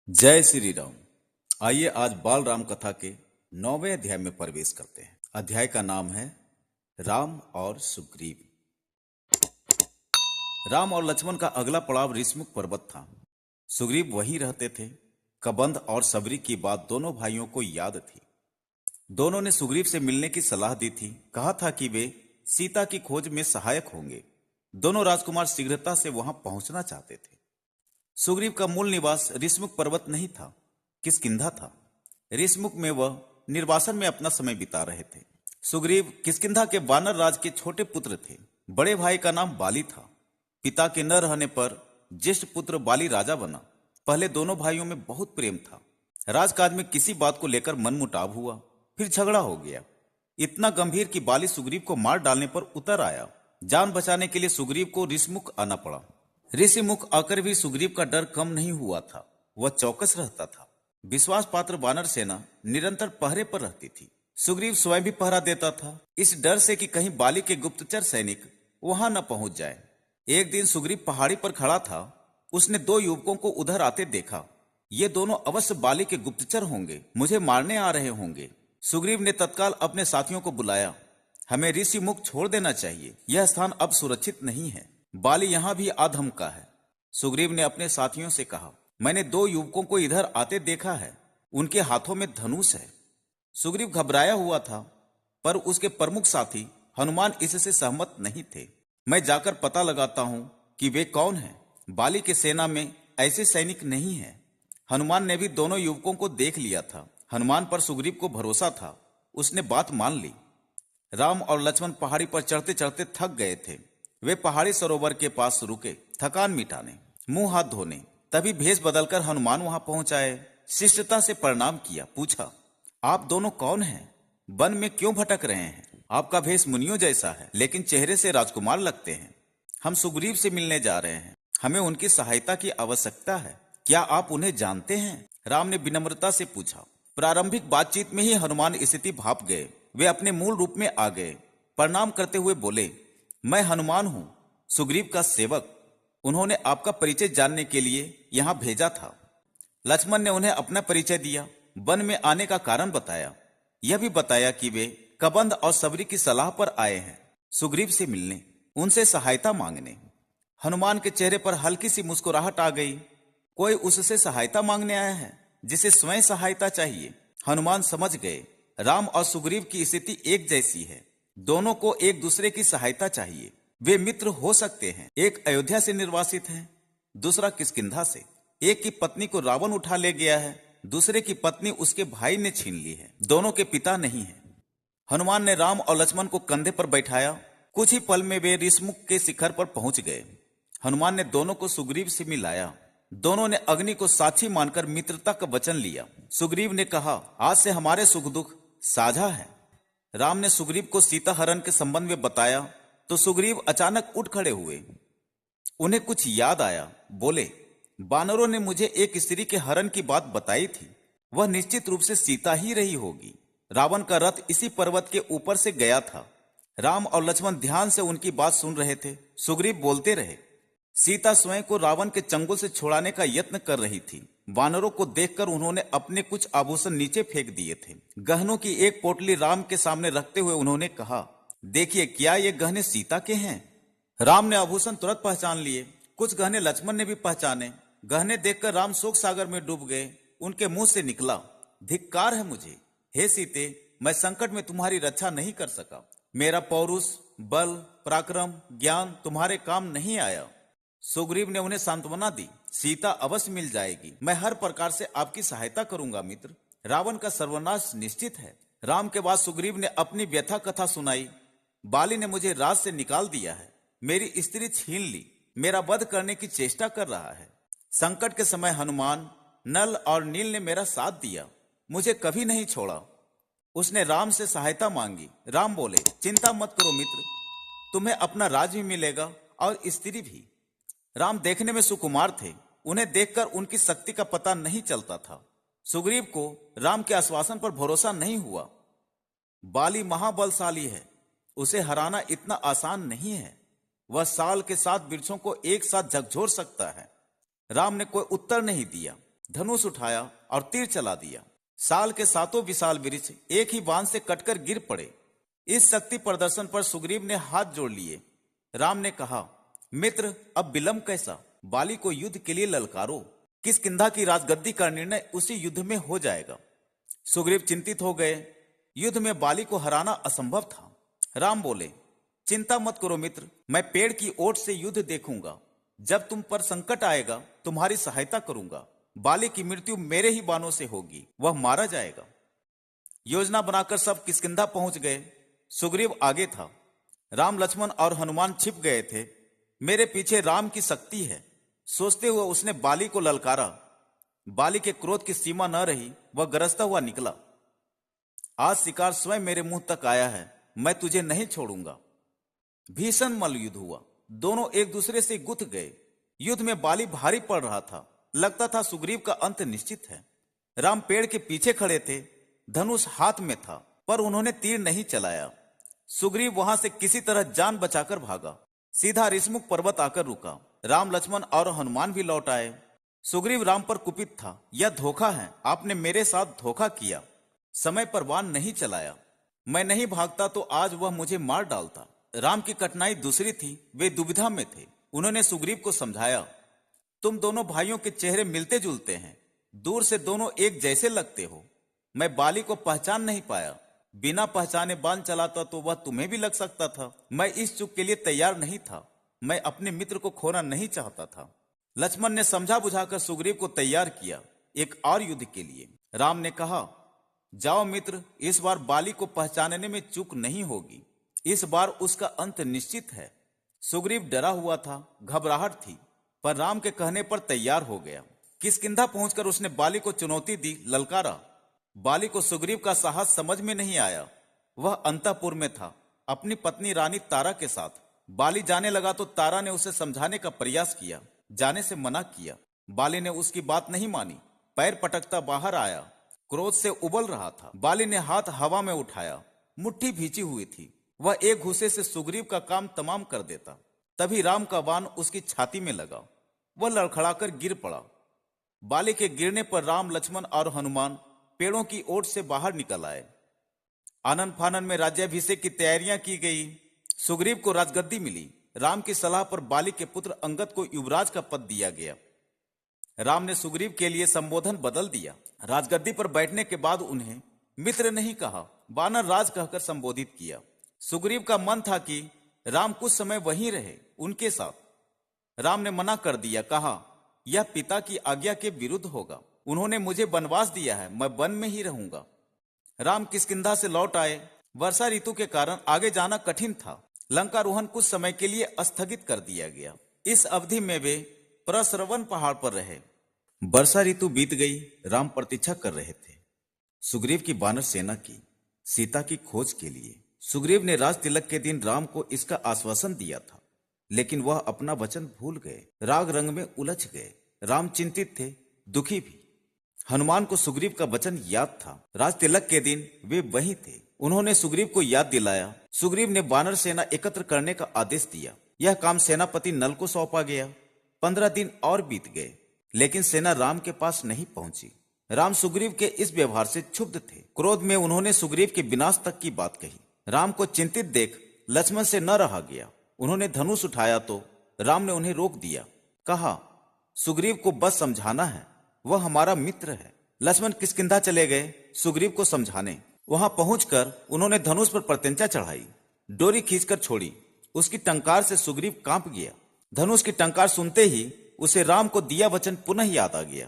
जय श्री राम। आइए आज बाल राम कथा के 9वें अध्याय में प्रवेश करते हैं। अध्याय का नाम है राम और सुग्रीव। राम और लक्ष्मण का अगला पड़ाव ऋषमुख पर्वत था। सुग्रीव वहीं रहते थे। कबंध और सबरी की बात दोनों भाइयों को याद थी। दोनों ने सुग्रीव से मिलने की सलाह दी थी। कहा था कि वे सीता की खोज में सहायक होंगे। दोनों राजकुमार शीघ्रता से वहां पहुंचना चाहते थे। सुग्रीव का मूल निवास ऋषमुख पर्वत नहीं था, किष्किंधा था। ऋषमुख में वह निर्वासन में अपना समय बिता रहे थे। सुग्रीव किष्किंधा के वानर राज के छोटे पुत्र थे। बड़े भाई का नाम बाली था। पिता के न रहने पर ज्येष्ठ पुत्र बाली राजा बना। पहले दोनों भाइयों में बहुत प्रेम था। राजकाज में किसी बात को लेकर मनमुटाव हुआ, फिर झगड़ा हो गया। इतना गंभीर कि बाली सुग्रीव को मार डालने पर उतर आया। जान बचाने के लिए सुग्रीव को ऋषमुख आना पड़ा। ऋषिमुख आकर भी सुग्रीव का डर कम नहीं हुआ था। वह चौकस रहता था। विश्वास पात्र वानर सेना निरंतर पहरे पर रहती थी। सुग्रीव स्वयं भी पहरा देता था, इस डर से कि कहीं बाली के गुप्तचर सैनिक वहां न पहुंच जाए। एक दिन सुग्रीव पहाड़ी पर खड़ा था। उसने दो युवकों को उधर आते देखा। ये दोनों अवश्य बाली के गुप्तचर होंगे, मुझे मारने आ रहे होंगे। सुग्रीव ने तत्काल अपने साथियों को बुलाया। हमें ऋषिमुख छोड़ देना चाहिए, यह स्थान अब सुरक्षित नहीं है। बाली यहां भी आधमका है। सुग्रीव ने अपने साथियों से कहा, मैंने दो युवकों को इधर आते देखा है। उनके हाथों में धनुष है। सुग्रीव घबराया हुआ था, पर उसके प्रमुख साथी हनुमान इससे सहमत नहीं थे। मैं जाकर पता लगाता हूं कि वे कौन हैं। बाली के सेना में ऐसे सैनिक नहीं है। हनुमान ने भी दोनों युवकों को देख लिया था। हनुमान पर सुग्रीव को भरोसा था। उसने बात मान ली। राम और लक्ष्मण पहाड़ी पर चढ़ते चढ़ते थक गए थे। वे पहाड़ी सरोवर के पास रुके, थकान मिटाने, मुंह हाथ धोने। तभी भेष बदलकर हनुमान वहां पहुंच आए। शिष्टता से प्रणाम किया। पूछा, आप दोनों कौन हैं? वन में क्यों भटक रहे हैं? आपका भेष मुनियों जैसा है, लेकिन चेहरे से राजकुमार लगते हैं। हम सुग्रीव से मिलने जा रहे हैं। हमें उनकी सहायता की आवश्यकता है। क्या आप उन्हें जानते हैं? राम ने विनम्रता से पूछा। प्रारंभिक बातचीत में ही हनुमान स्थिति भाप गए। वे अपने मूल रूप में आ गए। प्रणाम करते हुए बोले, मैं हनुमान हूं, सुग्रीव का सेवक। उन्होंने आपका परिचय जानने के लिए यहां भेजा था। लक्ष्मण ने उन्हें अपना परिचय दिया, वन में आने का कारण बताया। यह भी बताया कि वे कबंध और सबरी की सलाह पर आए हैं, सुग्रीव से मिलने, उनसे सहायता मांगने। हनुमान के चेहरे पर हल्की सी मुस्कुराहट आ गई। कोई उससे सहायता मांगने आया है जिसे स्वयं सहायता चाहिए। हनुमान समझ गए, राम और सुग्रीव की स्थिति एक जैसी है। दोनों को एक दूसरे की सहायता चाहिए। वे मित्र हो सकते हैं। एक अयोध्या से निर्वासित है, दूसरा किष्किंधा से। एक की पत्नी को रावण उठा ले गया है, दूसरे की पत्नी उसके भाई ने छीन ली है। दोनों के पिता नहीं है। हनुमान ने राम और लक्ष्मण को कंधे पर बैठाया। कुछ ही पल में वे ऋषमुख के शिखर पर पहुंच गए। हनुमान ने दोनों को सुग्रीव से मिलाया। दोनों ने अग्नि को साक्षी मानकर मित्रता का वचन लिया। सुग्रीव ने कहा, आज से हमारे सुख दुख साझा है। राम ने सुग्रीव को सीता हरण के संबंध में बताया तो सुग्रीव अचानक उठ खड़े हुए। उन्हें कुछ याद आया। बोले, बानरों ने मुझे एक स्त्री के हरण की बात बताई थी। वह निश्चित रूप से सीता ही रही होगी। रावण का रथ इसी पर्वत के ऊपर से गया था। राम और लक्ष्मण ध्यान से उनकी बात सुन रहे थे। सुग्रीव बोलते रहे, सीता स्वयं को रावण के चंगुल से छुड़ाने का यत्न कर रही थी। वानरों को देखकर उन्होंने अपने कुछ आभूषण नीचे फेंक दिए थे। गहनों की एक पोटली राम के सामने रखते हुए उन्होंने कहा, देखिए, क्या ये गहने सीता के हैं? राम ने आभूषण तुरंत पहचान लिए। कुछ गहने लक्ष्मण ने भी पहचाने। गहने देखकर राम शोक सागर में डूब गए। उनके मुंह से निकला, धिक्कार है मुझे। हे सीते, मैं संकट में तुम्हारी रक्षा नहीं कर सका। मेरा पौरुष, बल, पराक्रम, ज्ञान तुम्हारे काम नहीं आया। सुग्रीव ने उन्हें सांत्वना दी, सीता अवश्य मिल जाएगी। मैं हर प्रकार से आपकी सहायता करूंगा मित्र। रावण का सर्वनाश निश्चित है। राम के बाद सुग्रीव ने अपनी व्यथा कथा सुनाई। बाली ने मुझे राज से निकाल दिया है, मेरी स्त्री छीन ली, मेरा वध करने की चेष्टा कर रहा है। संकट के समय हनुमान, नल और नील ने मेरा साथ दिया, मुझे कभी नहीं छोड़ा। उसने राम से सहायता मांगी। राम बोले, चिंता मत करो मित्र, तुम्हें अपना राज भी मिलेगा और स्त्री भी। राम देखने में सुकुमार थे। उन्हें देखकर उनकी शक्ति का पता नहीं चलता था। सुग्रीव को राम के आश्वासन पर भरोसा नहीं हुआ। बाली महाबलशाली है, उसे हराना इतना आसान नहीं है। वह साल के 7 वृक्षों को एक साथ झकझोर सकता है। राम ने कोई उत्तर नहीं दिया। धनुष उठाया और तीर चला दिया। साल के सातों विशाल वृक्ष एक ही बाण से कटकर गिर पड़े। इस शक्ति प्रदर्शन पर सुग्रीव ने हाथ जोड़ लिए। राम ने कहा, मित्र, अब विलंब कैसा? बाली को युद्ध के लिए ललकारो। किष्किंधा की राजगद्दी का निर्णय उसी युद्ध में हो जाएगा। सुग्रीव चिंतित हो गए। युद्ध में बाली को हराना असंभव था। राम बोले, चिंता मत करो मित्र, मैं पेड़ की ओट से युद्ध देखूंगा। जब तुम पर संकट आएगा तुम्हारी सहायता करूंगा। बाली की मृत्यु मेरे ही बाणों से होगी, वह मारा जाएगा। योजना बनाकर सब किष्किंधा पहुंच गए। सुग्रीव आगे था। राम, लक्ष्मण और हनुमान छिप गए थे। मेरे पीछे राम की शक्ति है, सोचते हुए उसने बाली को ललकारा। बाली के क्रोध की सीमा न रही, वह गरजता हुआ निकला। आज शिकार स्वयं मेरे मुंह तक आया है, मैं तुझे नहीं छोड़ूंगा। भीषण मल्लयुद्ध हुआ। दोनों एक दूसरे से गुथ गए। युद्ध में बाली भारी पड़ रहा था। लगता था सुग्रीव का अंत निश्चित है। राम पेड़ के पीछे खड़े थे, धनुष हाथ में था, पर उन्होंने तीर नहीं चलाया। सुग्रीव वहां से किसी तरह जान बचाकर भागा। सीधा ऋष्मुख पर्वत आकर रुका। राम, लक्ष्मण और हनुमान भी लौट आए। सुग्रीव राम पर कुपित था। यह धोखा है, आपने मेरे साथ धोखा किया। समय पर बाण नहीं चलाया। मैं नहीं भागता तो आज वह मुझे मार डालता। राम की कठिनाई दूसरी थी, वे दुविधा में थे। उन्होंने सुग्रीव को समझाया, तुम दोनों भाइयों के चेहरे मिलते जुलते हैं, दूर से दोनों एक जैसे लगते हो। मैं बाली को पहचान नहीं पाया। बिना पहचाने बाण चलाता तो वह तुम्हें भी लग सकता था। मैं इस चूक के लिए तैयार नहीं था। मैं अपने मित्र को खोना नहीं चाहता था। लक्ष्मण ने समझा बुझाकर सुग्रीव को तैयार किया एक और युद्ध के लिए। राम ने कहा, जाओ मित्र, इस बार बाली को पहचानने में चूक नहीं होगी। इस बार उसका अंत निश्चित है। सुग्रीव डरा हुआ था, घबराहट थी, पर राम के कहने पर तैयार हो गया। किष्किंधा पहुंचकर उसने बाली को चुनौती दी, ललकारा। बाली को सुग्रीव का साहस समझ में नहीं आया। वह अंतःपुर में था, अपनी पत्नी रानी तारा के साथ। बाली जाने लगा तो तारा ने उसे समझाने का प्रयास किया, जाने से मना किया। बाली ने उसकी बात नहीं मानी, पैर पटकता बाहर आया। क्रोध से उबल रहा था। बाली ने हाथ हवा में उठाया, मुट्ठी भींची हुई थी। वह एक घूसे से सुग्रीव का काम तमाम कर देता। तभी राम का बाण उसकी छाती में लगा। वह लड़खड़ाकर गिर पड़ा। बाली के गिरने पर राम, लक्ष्मण और हनुमान पेड़ों की ओट से बाहर निकल आए। आनन फानन में राज्याभिषेक की तैयारियां की गई। सुग्रीव को राजगद्दी मिली। राम की सलाह पर बाली के पुत्र अंगद को युवराज का पद दिया गया। राम ने सुग्रीव के लिए संबोधन बदल दिया। राजगद्दी पर बैठने के बाद उन्हें मित्र नहीं कहा, वानर राज कहकर संबोधित किया। सुग्रीव का मन था कि राम कुछ समय वहीं रहे, उनके साथ। राम ने मना कर दिया, कहा, यह पिता की आज्ञा के विरुद्ध होगा। उन्होंने मुझे वनवास दिया है, मैं वन में ही रहूंगा। राम किष्किंधा से लौट आए। वर्षा ऋतु के कारण आगे जाना कठिन था। लंकारोहण कुछ समय के लिए स्थगित कर दिया गया। इस अवधि में वे प्रश्रवण पहाड़ पर रहे। वर्षा ऋतु बीत गई। राम प्रतीक्षा कर रहे थे सुग्रीव की वानर सेना की, सीता की खोज के लिए। सुग्रीव ने राज तिलक के दिन राम को इसका आश्वासन दिया था, लेकिन वह अपना वचन भूल गए, राग रंग में उलझ गए। राम चिंतित थे, दुखी भी। हनुमान को सुग्रीव का वचन याद था। राज तिलक के दिन वे वहीं थे। उन्होंने सुग्रीव को याद दिलाया। सुग्रीव ने वानर सेना एकत्र करने का आदेश दिया। यह काम सेनापति नल को सौंपा गया। 15 दिन और बीत गए, लेकिन सेना राम के पास नहीं पहुंची। राम सुग्रीव के इस व्यवहार से क्षुब्ध थे। क्रोध में उन्होंने सुग्रीव के विनाश तक की बात कही। राम को चिंतित देख लक्ष्मण से न रहा गया। उन्होंने धनुष उठाया तो राम ने उन्हें रोक दिया। कहा, सुग्रीव को बस समझाना है, वह हमारा मित्र है। लक्ष्मण किष्किंधा चले गए सुग्रीव को समझाने। वहां पहुंचकर उन्होंने धनुष पर प्रत्यंचा चढ़ाई, डोरी खींचकर छोड़ी। उसकी टंकार से सुग्रीव कांप गया। धनुष की टंकार सुनते ही उसे राम को दिया वचन पुनः याद आ गया।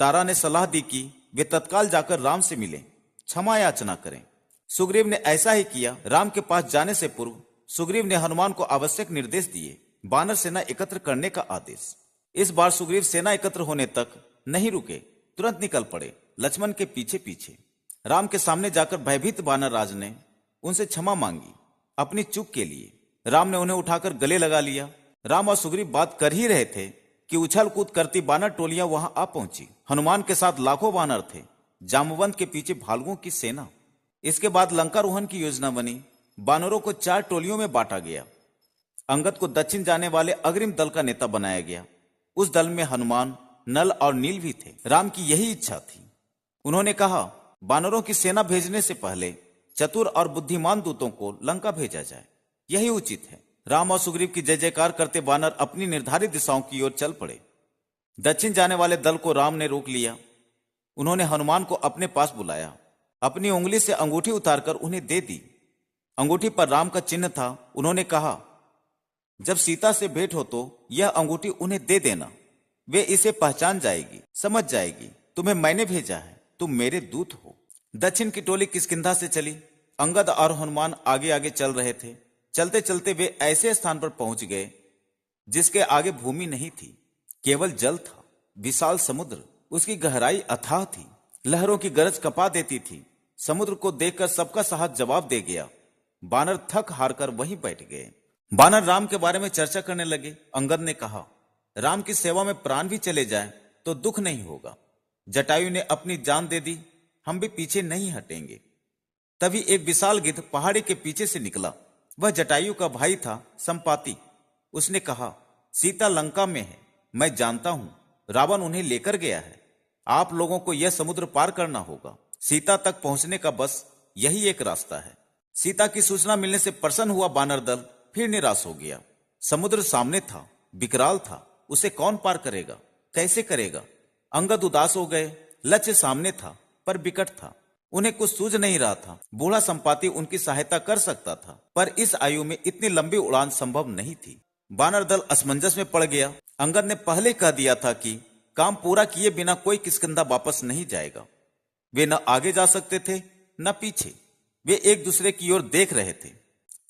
तारा ने सलाह दी कि वे तत्काल जाकर राम से मिलें, क्षमा याचना करें। सुग्रीव ने ऐसा ही किया। राम के पास जाने से पूर्व सुग्रीव ने हनुमान को आवश्यक निर्देश दिए, वानर सेना एकत्र करने का आदेश। इस बार सुग्रीव सेना एकत्र होने तक नहीं रुके, तुरंत निकल पड़े लक्ष्मण के पीछे पीछे। राम के सामने जाकर भयभीत वानर राज ने उनसे क्षमा मांगी अपनी चूक के लिए। राम ने उन्हें उठाकर गले लगा लिया। राम और सुग्रीव बात कर ही रहे थे कि उछल कूद करती वानर टोलियां वहां आ पहुंची। हनुमान के साथ लाखों वानर थे, जामवंत के पीछे भालुओं की सेना। इसके बाद लंकारोहण की योजना बनी। वानरों को 4 टोलियों में बांटा गया। अंगद को दक्षिण जाने वाले अग्रिम दल का नेता बनाया गया। उस दल में हनुमान, नल और नील भी थे। राम की यही इच्छा थी। उन्होंने कहा, बानरों की सेना भेजने से पहले चतुर और बुद्धिमान दूतों को लंका भेजा जाए, यही उचित है। राम और सुग्रीव की जय जयकार करते बानर अपनी निर्धारित दिशाओं की ओर चल पड़े। दक्षिण जाने वाले दल को राम ने रोक लिया। उन्होंने हनुमान को अपने पास बुलाया, अपनी उंगली से अंगूठी उतारकर उन्हें दे दी। अंगूठी पर राम का चिन्ह था। उन्होंने कहा, जब सीता से भेंट हो तो यह अंगूठी उन्हें दे देना, वे इसे पहचान जाएगी, समझ जाएगी तुम्हें मैंने भेजा है, तुम मेरे दूत हो। दक्षिण की टोली किष्किंधा से चली। अंगद और हनुमान आगे आगे चल रहे थे। चलते चलते वे ऐसे स्थान पर पहुंच गए जिसके आगे भूमि नहीं थी, केवल जल था। विशाल समुद्र, उसकी गहराई अथाह थी, लहरों की गरज कपा देती थी। समुद्र को देखकर सबका साहस जवाब दे गया। बानर थक हार कर वहीं बैठ गए। बानर राम के बारे में चर्चा करने लगे। अंगद ने कहा, राम की सेवा में प्राण भी चले जाए तो दुख नहीं होगा। जटायु ने अपनी जान दे दी, हम भी पीछे नहीं हटेंगे। तभी एक विशाल गिद्ध पहाड़ी के पीछे से निकला। वह जटायु का भाई था, संपाति। उसने कहा, सीता लंका में है, मैं जानता हूं, रावण उन्हें लेकर गया है। आप लोगों को यह समुद्र पार करना होगा। सीता तक पहुंचने का बस यही एक रास्ता है। सीता की सूचना मिलने से प्रसन्न हुआ बानर दल फिर निराश हो गया। समुद्र सामने था, विकराल था, उसे कौन पार करेगा, कैसे करेगा? अंगद उदास हो गए। लक्ष्य सामने था पर विकट था, उन्हें कुछ सूझ नहीं रहा था। बूढ़ा संपाति उनकी सहायता कर सकता था, पर इस आयु में इतनी लंबी उड़ान संभव नहीं थी। बानर दल असमंजस में पड़ गया। अंगद ने पहले कह दिया था कि काम पूरा किए बिना कोई किष्किंधा वापस नहीं जाएगा। वे न आगे जा सकते थे न पीछे। वे एक दूसरे की ओर देख रहे थे।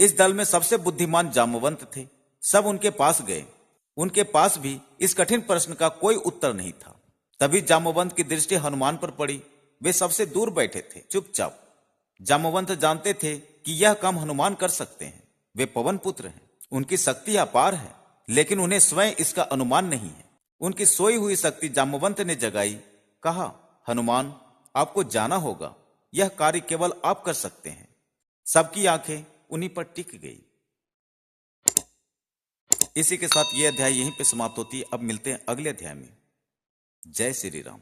इस दल में सबसे बुद्धिमान जाम्बवंत थे। सब उनके पास गए। उनके पास भी इस कठिन प्रश्न का कोई उत्तर नहीं था। तभी जाम्बवंत की दृष्टि हनुमान पर पड़ी। वे सबसे दूर बैठे थे, चुपचाप। जाम्बवंत जानते थे कि यह काम हनुमान कर सकते हैं। वे पवन पुत्र हैं, उनकी शक्ति अपार है, लेकिन उन्हें स्वयं इसका अनुमान नहीं है। उनकी सोई हुई शक्ति जाम्बवंत ने जगाई। कहा, हनुमान, आपको जाना होगा, यह कार्य केवल आप कर सकते हैं। सबकी आंखें उन्हीं पर टिक गई। इसी के साथ यह अध्याय यहीं पे समाप्त होती है। अब मिलते हैं अगले अध्याय में। जय श्री राम।